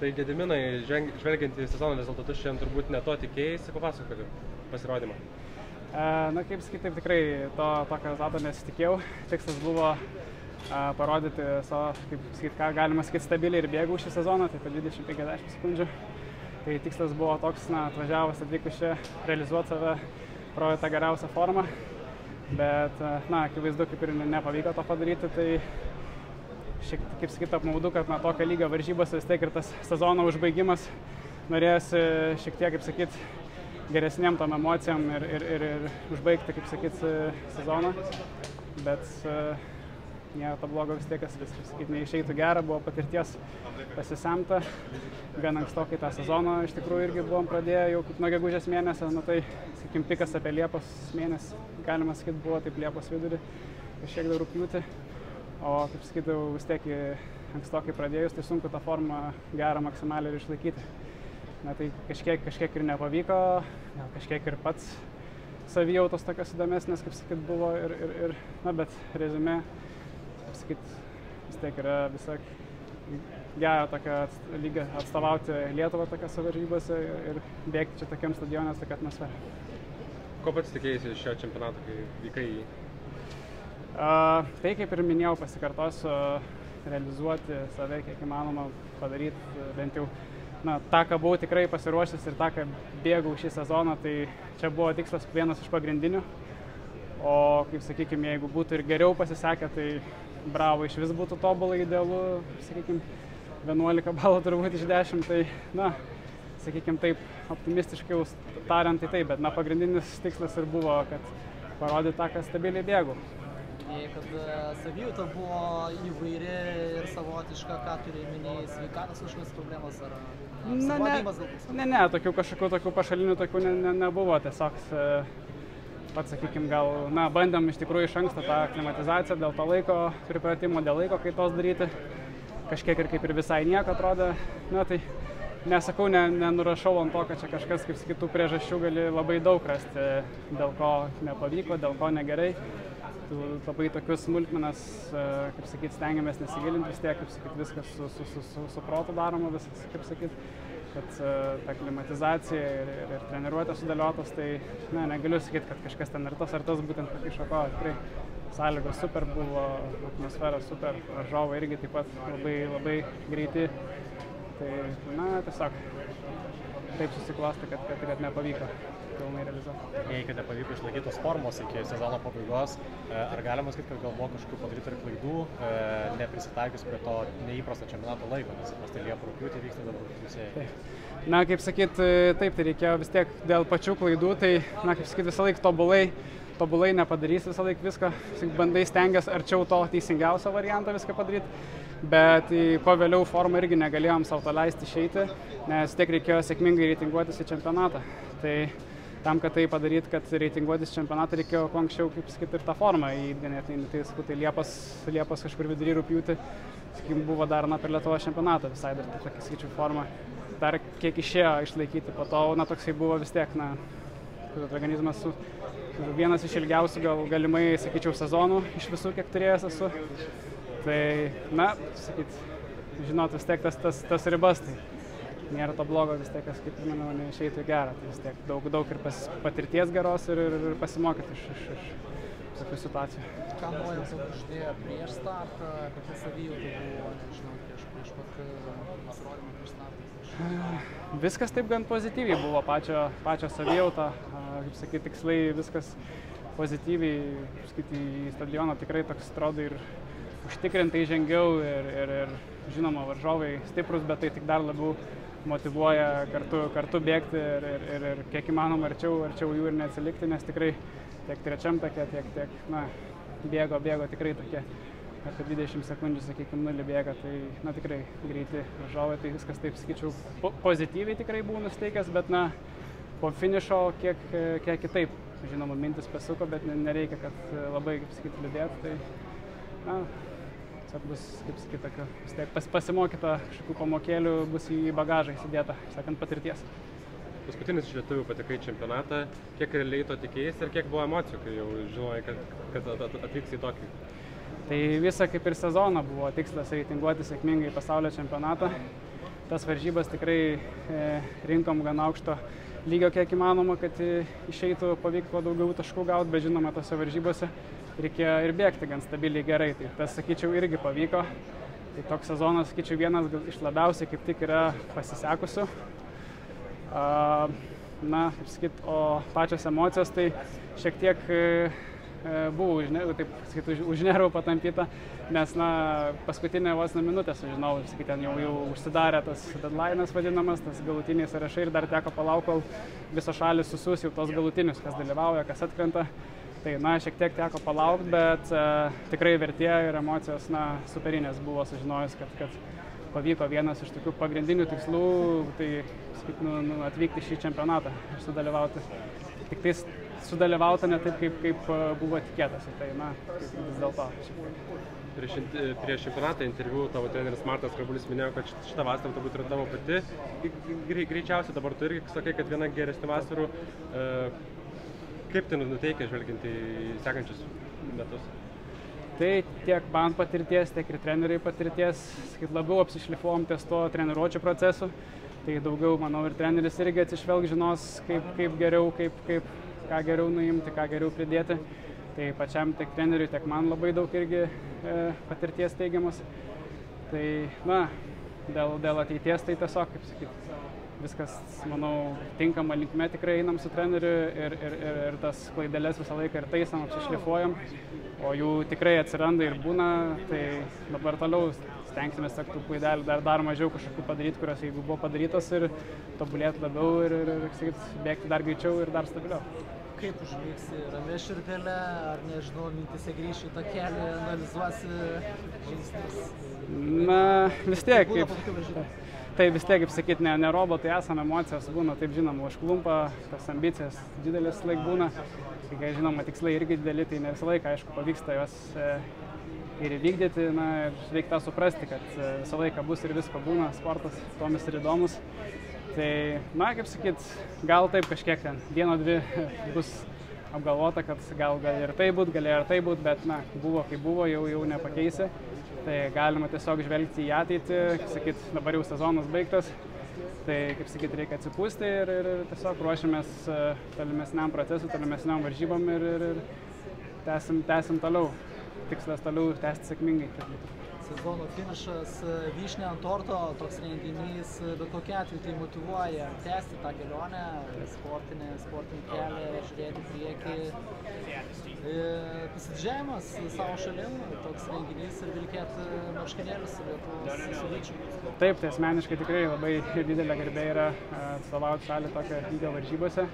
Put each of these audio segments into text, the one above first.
Tai Gediminai, žvelgiant į sezono rezultatus, šiandien turbūt ne to tikėjai, papasakoti pasirodymą. Na, kaip sakyti, taip tikrai tokio rezultato nesitikėjau. Tikslas buvo parodyti savo, kaip sakyti, ką galima sakyti, stabiliai ir bėgau šį sezoną, tai per 20-50 sekundžių. Tai tikslas buvo toks, atvažiavus atvykus čia, realizuoti save, parodyti tą geriausią formą. Bet, akivaizdu, kaip ir nepavyko to padaryti, tai kaip sakyti, apmaudu, kad tokio lygio varžybose vis tiek ir tas sezono užbaigimas norėjosi šiek tiek, kaip sakyti, geresniem tom emocijom ir užbaigti, kaip sakyti, sezoną. Bet nėra to blogo vis tiek, kas sakyti, neišeitų gera, buvo patirties pasisemta. Gan ankstokai tą sezoną iš tikrųjų irgi buvom pradėję jau kaip nuo gegužės mėnesio, tai, sakykim, pikas apie Liepos mėnesį, galima sakyti, buvo taip Liepos vidurį, kažkiek dar rugpjūtį. O, kaip sakydavau, vis tiek ankstokai pradėjus, tai sunku tą formą gerą maksimaliai ir išlaikyti. Tai kažkiek ir nepavyko, kažkiek ir pats savijautos tokios įdomesnės, kaip sakyt, buvo bet reziumė, kaip sakyt, vis tiek yra visai gera tokia lygą atstovauti Lietuvą tokiose varžybose ir bėgti čia tokiam stadione, tokia atmosfera. Ko pats tikėjaisi iš šio čempionato, kai vykai į jį? Tai, kaip ir minėjau, pasikartosiu, realizuoti save, kiek įmanoma padaryti, bent jau tą, ką buvau tikrai pasiruošęs ir tą, ką bėgau šį sezoną, tai čia buvo tikslas vienas iš pagrindinių. O, kaip sakykime, jeigu būtų ir geriau pasisekę, tai bravo, iš vis būtų tobulai idealu, sakykime, 11 balų turbūt iš 10, tai, sakykime, taip optimistiškai tariant, tai taip, bet pagrindinis tikslas ir buvo, kad parodyti tą, kad stabiliai bėgau. Kad savijauta buvo įvairi ir savotiška, ką turi minėjai, sveikatos kažkokios problemos ar savadimas galbūt? Ne, tokių pašalinių tokių nebuvo, tiesiog pats, sakykime, gal, bandėm iš tikrųjų iš anksto tą aklimatizaciją dėl to laiko pripratimo, dėl laiko kaitos daryti, kažkiek ir kaip ir visai nieko atrodo, tai nesakau, nenurašau ant to, kad čia kažkas, kaip sakytų, priežasčių gali labai daug rasti, dėl ko nepavyko, dėl ko negerai. Labai tokius smulkmenas, kaip sakyt, stengiamės nesigilinti, vis tiek, kaip sakyt, viskas su protu daroma, viskas, kaip sakyt, kad ta klimatizacija ir treniruotės sudėliotos, tai negaliu sakyti, kad kažkas ten ar tas būtent pakišo ko, tikrai sąlygos super buvo, atmosfera super, varžovai irgi taip pat labai greiti, tai tiesiog taip susiklosti, kad nepavyko pilnai realizuoti. Jei kad nepavyko išlaikyti tos formos iki sezono pabaigos, ar galima sakyti, kad gal buvo kažkokių padaryti ir klaidų, neprisitaikius prie to neįprasto čempionato laiko, nes įprastai Liepą rugpjūtį vyksta dabar rugsėjį? Kaip sakyt, taip, tai reikėjo vis tiek dėl pačių klaidų, tai, kaip sakyt, visą laiką tobulai nepadarys visą laiką visko, bandai stengiasi arčiau to teisingiausio varianto viską padaryti, bet kuo vėliau formą irgi negalėjom savo to leisti išeiti, nes tiek reikėjo sėkmingai reitinguotis į čempionatą. Tai tam, kad tai padaryti, kad reitinguotis čempionatą, reikėjo kuo anksčiau, kaip sakyti, ir tą formą įdėnėti. Tai Liepos kažkur vidury rugpjūtį, sakykim, buvo dar per Lietuvos čempionatą visai dar tokia, sakyčiau, forma. Dar kiek išėjo išlaikyti, po to, toksai buvo vis tiek, organizmas vienas iš ilgiausių, galimai, sakyčiau, sezonų iš visų, kiek turėjęs esu. Tai, sakyt, žinot, vis tiek tas ribas, tai nėra to blogo, vis tiek, kaip manau, neišeitų gerą. Tai vis tiek daug ir patirties geros ir pasimokyti iš tokių situacijų. Ką naujas uždėjo prieš startą, kokia savijauta buvo, nežinau, prieš pat pasirodymą prieš startą? Viskas taip gan pozityviai buvo, pačio savijauta, kaip sakyti, tikslai, viskas pozityviai, kaip sakyti, į stadioną tikrai toks atrodo ir užtikrintai žengiau ir žinoma, varžovai stiprus, bet tai tik dar labiau motyvuoja kartu bėgti ir kiek įmanoma arčiau jų ir neatsilikti, nes tikrai tiek trečiam take, tiek bėgo tikrai tokie apie 20 sekundžių, sakykime, nulį bėga, tai tikrai greiti varžovai, tai viskas taip, sakyčiau, pozityviai tikrai buvau nusteikęs, bet po finišo kiek kitaip, žinoma, mintis pasuko, bet nereikia, kad labai, kaip sakyti, liūdėtų, tai tiesiog bus, kaip sakyti, pasimokyta kažkokių pamokėlių, bus į bagažą įsidėta, sakant, patirties. Paskutinis iš lietuvių patekai į čempionatą, kiek realiai to tikėjais ir kiek buvo emocijų, kai jau žinojai, kad atvyks į tokį? Tai visą kaip ir sezoną buvo tikslas reitinguoti sėkmingai pasaulio čempionatą. tas varžybas tikrai rinkom gan aukšto lygio kiek įmanoma, kad išeitų pavyktų daugiau taškų gauti, bet žinoma, tose varžybose reikėjo ir bėgti gan stabiliai gerai. Tai tas, sakyčiau, irgi pavyko. Tai toks sezonas, sakyčiau, vienas iš labiausiai kaip tik yra pasisekusių. Na, kaip sakyt, o pačios emocijos tai šiek tiek buvo už nervų patampyta, nes paskutinę vos minutę sužinau, ten jau užsidarė tas deadline'as vadinamas, tas galutiniai sąrašai ir dar teko palaukti, kol visos šalis susiūs jau tos galutinius, kas dalyvauja, kas atkrenta. Tai šiek tiek teko palaukti, bet tikrai vertėjo ir emocijos superinės buvo sužinojus, kad pavyko vienas iš tokių pagrindinių tikslų, tai atvykti šį čempionatą ir sudalyvauti. Tik tai sudalyvauta ne taip, kaip buvo tikėtasi, tai vis dėlto. Prieš čempionatą interviu tavo treneris Martas Krabulis minėjo, kad šitą vasarą turbūt yra tavo pati. Greičiausiai dabar tu irgi sakai, kad viena geresnių vasarų. Kaip tai nuteikia žvelgiant į sekančius metus? Tai tiek man patirties, tiek ir treneriai patirties, kad labiau apsišlifuojam ties to treniruočio procesu. Tai daugiau, manau, ir treneris irgi atsižvelg žinos, kaip geriau, ką geriau nuimti, ką geriau pridėti. Tai pačiam tiek treneriui, tiek man labai daug irgi patirties teigiamas. Tai, dėl ateities tai tiesiog, kaip sakyti, viskas, manau, tinkama linkme tikrai einam su treneriu ir tas klaideles visą laiką ir taisom, apsišlifuojam, o jų tikrai atsiranda ir būna, tai dabar toliau stengsimės tų klaidelių dar mažiau kažkokių padaryti, kurios jeigu buvo padarytos ir tobulėti labiau ir bėgti dar greičiau ir dar stabiliau. Kaip užvyksi, ramia širdele, ar nežinau, mintise grįši į tą kelią, analizuosi žingsnius? Vis tiek, tai vis tiek, kaip sakyti, ne robotai esame, emocijos būna, taip žinoma, užklumpa, tas ambicijas didelis laik būna, kai žinoma, tikslai irgi dideli, tai ne visą laiką, aišku, pavyksta juos ir įvykdyti, ir reikia tą suprasti, kad visą laiką bus ir visko būna, sportas tomis ir įdomus. Tai, kaip sakyt, gal taip kažkiek ten, 1-2 bus apgalvota, kad gal ir tai būt, galėjo ir tai būt, bet buvo kaip buvo, jau nepakeisi. Tai galima tiesiog žvelgti į ateitį, kaip sakyt, dabar jau sezonas baigtas. Tai, kaip sakyt, reikia atsipūsti ir tiesiog ruošiamės tolimesniam procesui, tolimesniam varžybom ir tęsim toliau. Tikslas toliau tęsti sėkmingai. Sezono finišas, vyšnė ant torto, toks renginys, bet kokiu atveju tai motyvuoja tęsti tą kelionę, sportinį kelią, žiūrėti priekį. Pasididžiavimas savo šalim, toks renginys ir vilkėti marškinėlius Lietuvos suvyčių. Taip, tai asmeniškai tikrai labai didelė garbė yra atstovauti šalį tokio lygio varžybose.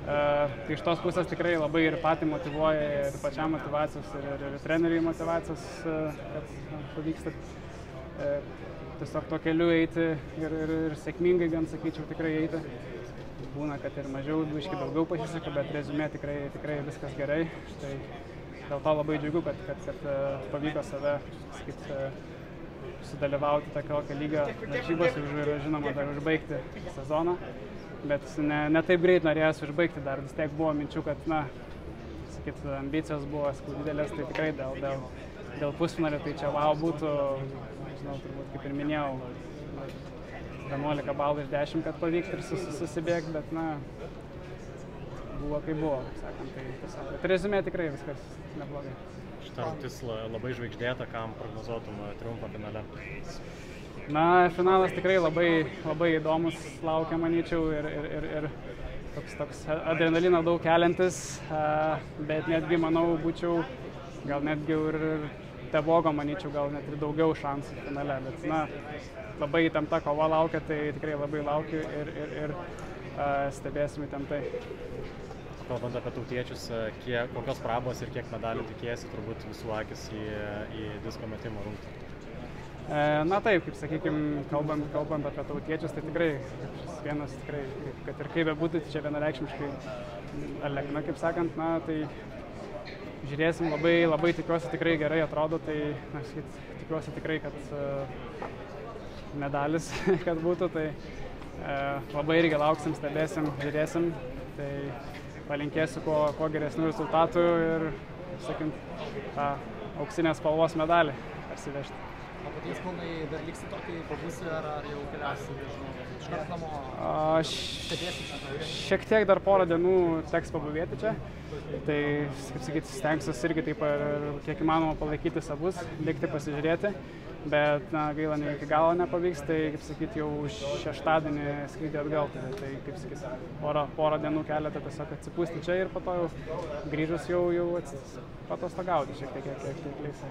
Tai iš tos pusės tikrai labai ir patį motyvuoja, ir pačiam motyvacijos, ir treneriui motyvacijos, kad pavyksta tiesiog to keliu eiti ir sėkmingai, gan sakyčiau, tikrai eiti. Būna, kad ir mažiau, biškį daugiau pasiseka, bet reziumė tikrai viskas gerai. Tai dėl to labai džiugu, kad pavyko save sudalyvauti tokio lygio varžybose ir žinoma dar užbaigti sezoną. Bet ne taip greit norėjęs užbaigti, dar vis tiek buvo minčių, kad, ambicijos buvo didelės, tai tikrai dėl pusfinalio, tai čia wow būtų, žinau, turbūt kaip ir minėjau, 11 balų iš 10, kad pavykti ir susibėgti, bet, buvo kaip buvo, sakant, tai tiesiog. Bet reziumė tikrai viskas neblogai. Šitą rungtis labai žvaigždėta, kam prognozuotum triumfą finale? Finalas tikrai labai įdomus laukia, manyčiau, ir toks adrenalino daug keliantis, bet netgi, manau, būčiau gal netgi ir Tebogo, manyčiau, gal net ir daugiau šansų finale, bet labai įtempta kova laukia, tai tikrai labai laukiu ir stebėsim įtemptai. Kalbant apie tautiečius, kokios prabos ir kiek medalių tikėsi, turbūt visų akis į disko metimo rungtį? Taip, kaip sakykime, kalbant apie tautiečius, tai tikrai vienas tikrai, kad ir kaip bebūtų, čia vienareikšmiškai Alekna, kaip sakant, tai žiūrėsim, labai tikiuosi tikrai gerai atrodo, tai tikiuosi tikrai, kad medalis, kad būtų, tai labai irgi lauksim, stebėsim, žiūrėsim, tai palinkėsiu kuo geresnių rezultatų ir, sakant, tą auksinės spalvos medalį parsivežti. O paties pilnai dar liksi tokį pabūsi ar jau keliausi, nežinau, iškart namo? Šiek tiek dar porą dienų teks pabuvėti čia. Tai, kaip sakyti, stengsiuosi irgi taip kiek įmanoma palaikyti savus, likti pasižiūrėti. Bet, na, gaila, ne iki galo nepavyks, tai, kaip sakyti, jau šeštadienį skrydį atgal. Tai, kaip sakyti, porą dienų keletą tiesiog atsipūsti čia ir po to jau grįžus jau patostogauti šiek tiek, kiek leis.